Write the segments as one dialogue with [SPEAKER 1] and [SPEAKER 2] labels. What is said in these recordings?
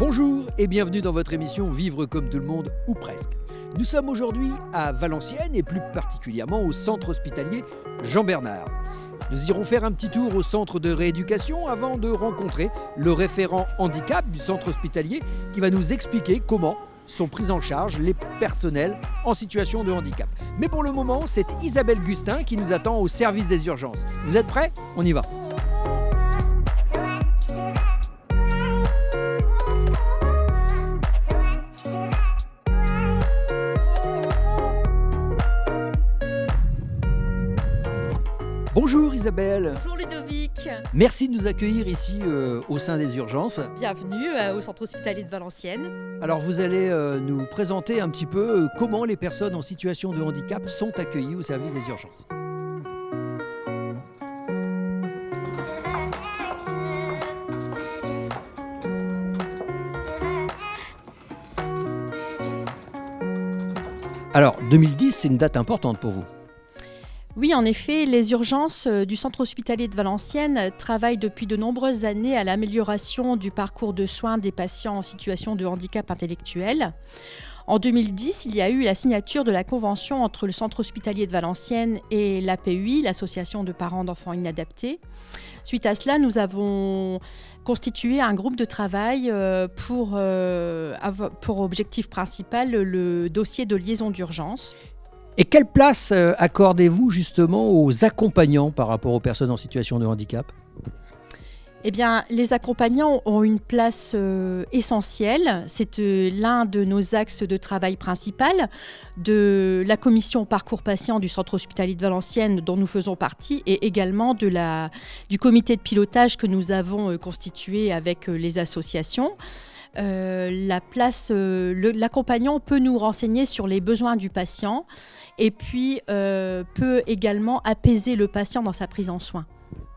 [SPEAKER 1] Bonjour et bienvenue dans votre émission Vivre comme tout le monde, ou presque. Nous sommes aujourd'hui à Valenciennes et plus particulièrement au centre hospitalier Jean-Bernard. Nous irons faire un petit tour au centre de rééducation avant de rencontrer le référent handicap du centre hospitalier qui va nous expliquer comment sont pris en charge les personnels en situation de handicap. Mais pour le moment, c'est Isabelle Gustin qui nous attend au service des urgences. Vous êtes prêts ? On y va. Bonjour Isabelle.
[SPEAKER 2] Bonjour Ludovic.
[SPEAKER 1] Merci de nous accueillir ici au sein des urgences.
[SPEAKER 2] Bienvenue au centre hospitalier de Valenciennes.
[SPEAKER 1] Alors vous allez nous présenter un petit peu comment les personnes en situation de handicap sont accueillies au service des urgences. Alors 2010, c'est une date importante pour vous.
[SPEAKER 2] Oui, en effet, les urgences du centre hospitalier de Valenciennes travaillent depuis de nombreuses années à l'amélioration du parcours de soins des patients en situation de handicap intellectuel. En 2010, il y a eu la signature de la convention entre le centre hospitalier de Valenciennes et l'APUI, l'association de parents d'enfants inadaptés. Suite à cela, nous avons constitué un groupe de travail pour objectif principal le dossier de liaison d'urgence.
[SPEAKER 1] Et quelle place accordez-vous justement aux accompagnants par rapport aux personnes en situation de handicap ?
[SPEAKER 2] Eh bien, les accompagnants ont une place essentielle. C'est l'un de nos axes de travail principal de la commission parcours patient du centre hospitalier de Valenciennes dont nous faisons partie et également du comité de pilotage que nous avons constitué avec les associations. L'accompagnant peut nous renseigner sur les besoins du patient et puis peut également apaiser le patient dans sa prise en soin.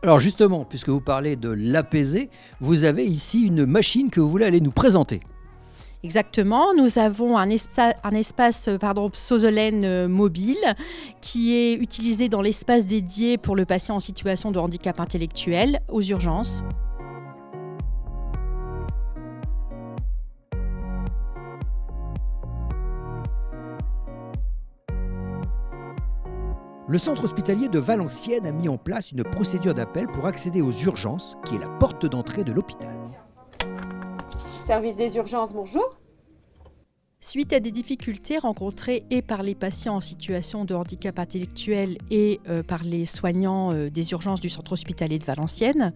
[SPEAKER 1] Alors justement, puisque vous parlez de l'apaiser, vous avez ici une machine que vous voulez aller nous présenter.
[SPEAKER 2] Exactement, nous avons un espace psosolène mobile qui est utilisé dans l'espace dédié pour le patient en situation de handicap intellectuel aux urgences.
[SPEAKER 1] Le centre hospitalier de Valenciennes a mis en place une procédure d'appel pour accéder aux urgences, qui est la porte d'entrée de l'hôpital.
[SPEAKER 3] Service des urgences, bonjour.
[SPEAKER 2] Suite à des difficultés rencontrées et par les patients en situation de handicap intellectuel et par les soignants des urgences du centre hospitalier de Valenciennes,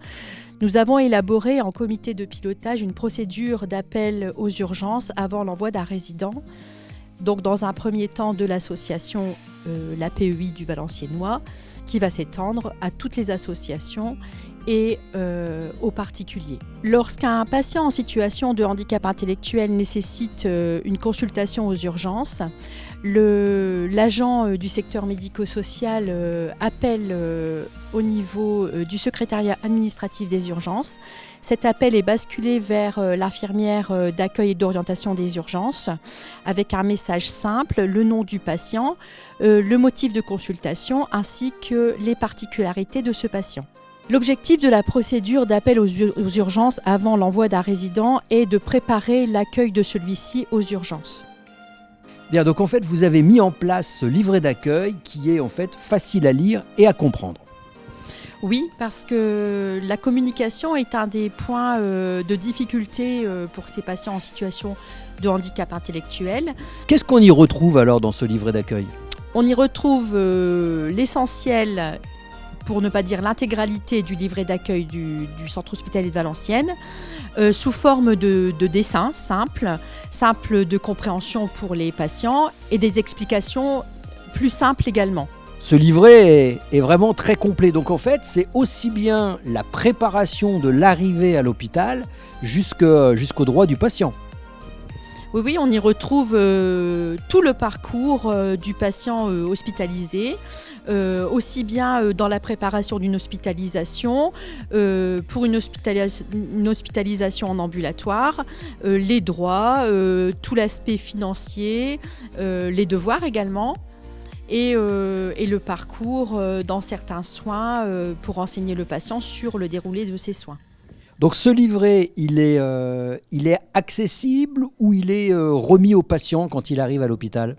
[SPEAKER 2] nous avons élaboré en comité de pilotage une procédure d'appel aux urgences avant l'envoi d'un résident. Donc dans un premier temps de l'association l'APEI du Valenciennois, qui va s'étendre à toutes les associations et aux particuliers. Lorsqu'un patient en situation de handicap intellectuel nécessite une consultation aux urgences, l'agent du secteur médico-social appelle au niveau du secrétariat administratif des urgences. Cet appel est basculé vers l'infirmière d'accueil et d'orientation des urgences avec un message simple, le nom du patient, le motif de consultation ainsi que les particularités de ce patient. L'objectif de la procédure d'appel aux urgences avant l'envoi d'un résident est de préparer l'accueil de celui-ci aux urgences.
[SPEAKER 1] Bien, donc en fait, vous avez mis en place ce livret d'accueil qui est en fait facile à lire et à comprendre.
[SPEAKER 2] Oui, parce que la communication est un des points de difficulté pour ces patients en situation de handicap intellectuel.
[SPEAKER 1] Qu'est-ce qu'on y retrouve alors dans ce livret d'accueil ?
[SPEAKER 2] On y retrouve l'essentiel, pour ne pas dire l'intégralité du livret d'accueil du centre hospitalier de Valenciennes, sous forme de dessins simples de compréhension pour les patients et des explications plus simples également.
[SPEAKER 1] Ce livret est vraiment très complet. Donc en fait, c'est aussi bien la préparation de l'arrivée à l'hôpital jusqu'au droit du patient.
[SPEAKER 2] Oui, on y retrouve tout le parcours du patient hospitalisé, aussi bien dans la préparation d'une hospitalisation, pour une hospitalisation en ambulatoire, les droits, tout l'aspect financier, les devoirs également. Et le parcours dans certains soins pour renseigner le patient sur le déroulé de ses soins.
[SPEAKER 1] Donc ce livret, il est accessible ou il est remis au patient quand il arrive à l'hôpital ?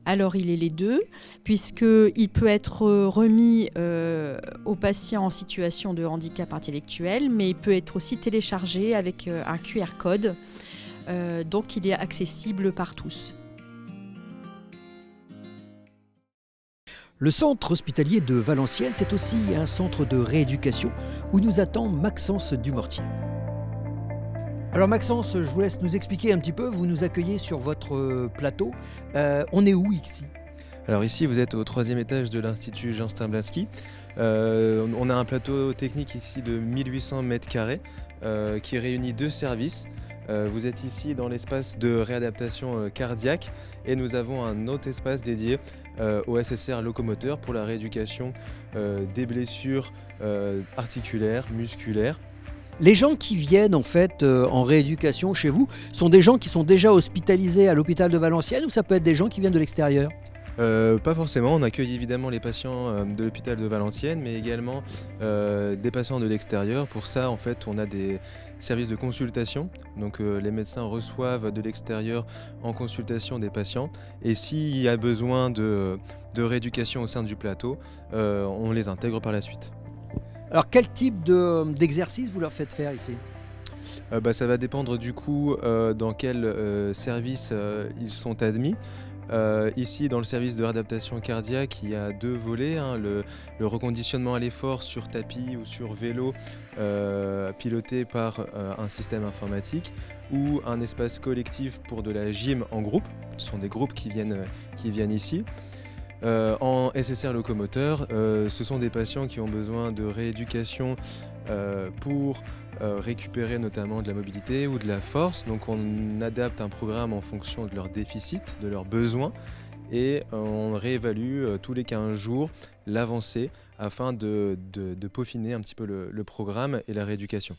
[SPEAKER 2] Alors il est les deux, puisqu'il peut être remis aux patients en situation de handicap intellectuel, mais il peut être aussi téléchargé avec un QR code, donc il est accessible par tous.
[SPEAKER 1] Le centre hospitalier de Valenciennes, c'est aussi un centre de rééducation où nous attend Maxence Dumortier. Alors Maxence, je vous laisse nous expliquer un petit peu, vous nous accueillez sur votre plateau. On est où ici ?
[SPEAKER 4] Alors ici, vous êtes au 3e étage de l'Institut Jean Stamblinski. On a un plateau technique ici de 1800 m² qui réunit 2 services. Vous êtes ici dans l'espace de réadaptation cardiaque et nous avons un autre espace dédié au SSR locomoteur pour la rééducation des blessures articulaires, musculaires.
[SPEAKER 1] Les gens qui viennent en fait en rééducation chez vous sont des gens qui sont déjà hospitalisés à l'hôpital de Valenciennes ou ça peut être des gens qui viennent de l'extérieur ?
[SPEAKER 4] Pas forcément, on accueille évidemment les patients de l'hôpital de Valenciennes, mais également des patients de l'extérieur. Pour ça, en fait, on a des services de consultation. Donc les médecins reçoivent de l'extérieur en consultation des patients. Et s'il y a besoin de rééducation au sein du plateau, on les intègre par la suite.
[SPEAKER 1] Alors quel type d'exercice vous leur faites faire ici ?
[SPEAKER 4] Ça va dépendre du coup dans quel service ils sont admis. Ici, dans le service de réadaptation cardiaque, il y a 2 volets, le reconditionnement à l'effort sur tapis ou sur vélo piloté par un système informatique ou un espace collectif pour de la gym en groupe. Ce sont des groupes qui viennent ici. En SSR locomoteur, ce sont des patients qui ont besoin de rééducation pour récupérer notamment de la mobilité ou de la force. Donc on adapte un programme en fonction de leurs déficits, de leurs besoins et on réévalue tous les 15 jours l'avancée afin de peaufiner un petit peu le programme et la rééducation.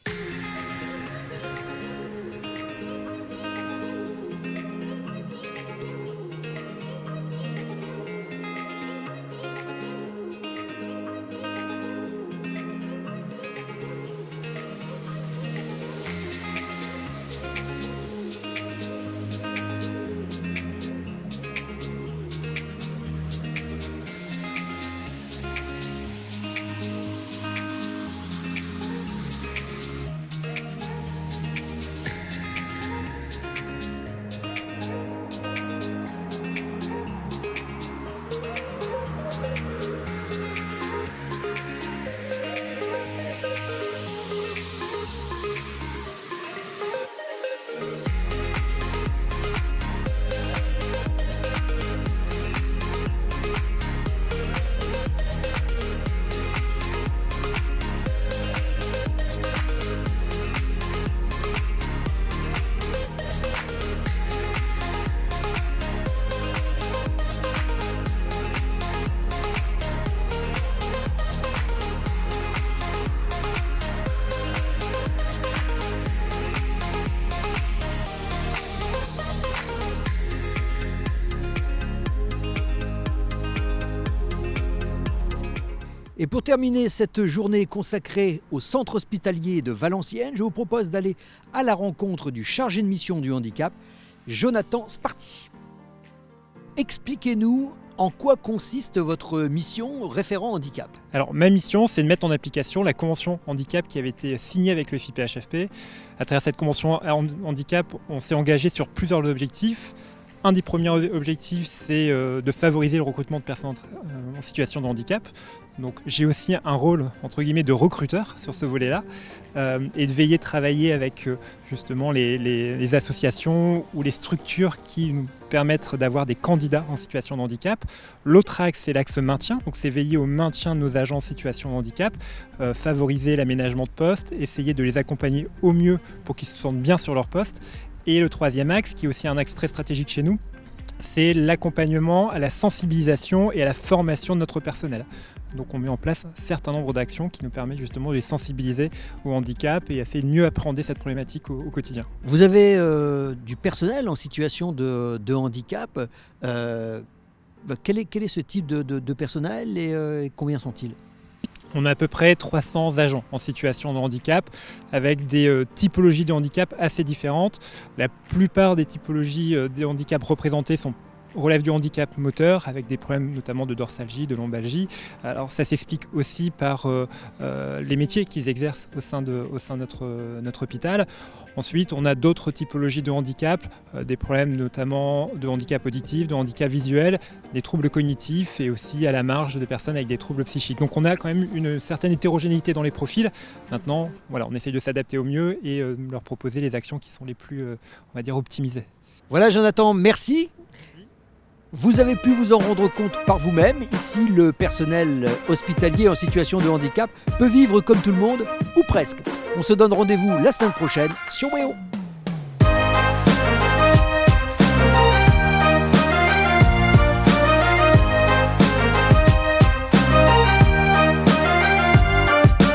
[SPEAKER 1] Et pour terminer cette journée consacrée au centre hospitalier de Valenciennes, je vous propose d'aller à la rencontre du chargé de mission du handicap, Jonathan Sparty. Expliquez-nous en quoi consiste votre mission référent handicap.
[SPEAKER 5] Alors ma mission, c'est de mettre en application la convention handicap qui avait été signée avec le FIPHFP. À travers cette convention handicap, on s'est engagé sur plusieurs objectifs. Un des premiers objectifs, c'est de favoriser le recrutement de personnes en situation de handicap. Donc j'ai aussi un rôle entre guillemets de recruteur sur ce volet-là et de veiller travailler avec justement les associations ou les structures qui nous permettent d'avoir des candidats en situation de handicap. L'autre axe, c'est l'axe maintien, donc c'est veiller au maintien de nos agents en situation de handicap, favoriser l'aménagement de poste, essayer de les accompagner au mieux pour qu'ils se sentent bien sur leur poste. Et le troisième axe, qui est aussi un axe très stratégique chez nous, c'est l'accompagnement à la sensibilisation et à la formation de notre personnel. Donc on met en place un certain nombre d'actions qui nous permettent justement de les sensibiliser au handicap et essayer de mieux appréhender cette problématique au quotidien.
[SPEAKER 1] Vous avez du personnel en situation de handicap. Quel est ce type de personnel et combien sont-ils ?
[SPEAKER 5] On a à peu près 300 agents en situation de handicap avec des typologies de handicap assez différentes. La plupart des typologies de handicap représentées relèvent du handicap moteur avec des problèmes notamment de dorsalgie, de lombalgie. Alors ça s'explique aussi par les métiers qu'ils exercent au sein de notre hôpital. Ensuite, on a d'autres typologies de handicap, des problèmes notamment de handicap auditif, de handicap visuel, des troubles cognitifs et aussi à la marge des personnes avec des troubles psychiques. Donc on a quand même une certaine hétérogénéité dans les profils. Maintenant, voilà, on essaye de s'adapter au mieux et leur proposer les actions qui sont les plus, on va dire, optimisées.
[SPEAKER 1] Voilà Jonathan, merci. Vous avez pu vous en rendre compte par vous-même. Ici, le personnel hospitalier en situation de handicap peut vivre comme tout le monde, ou presque. On se donne rendez-vous la semaine prochaine sur WEO.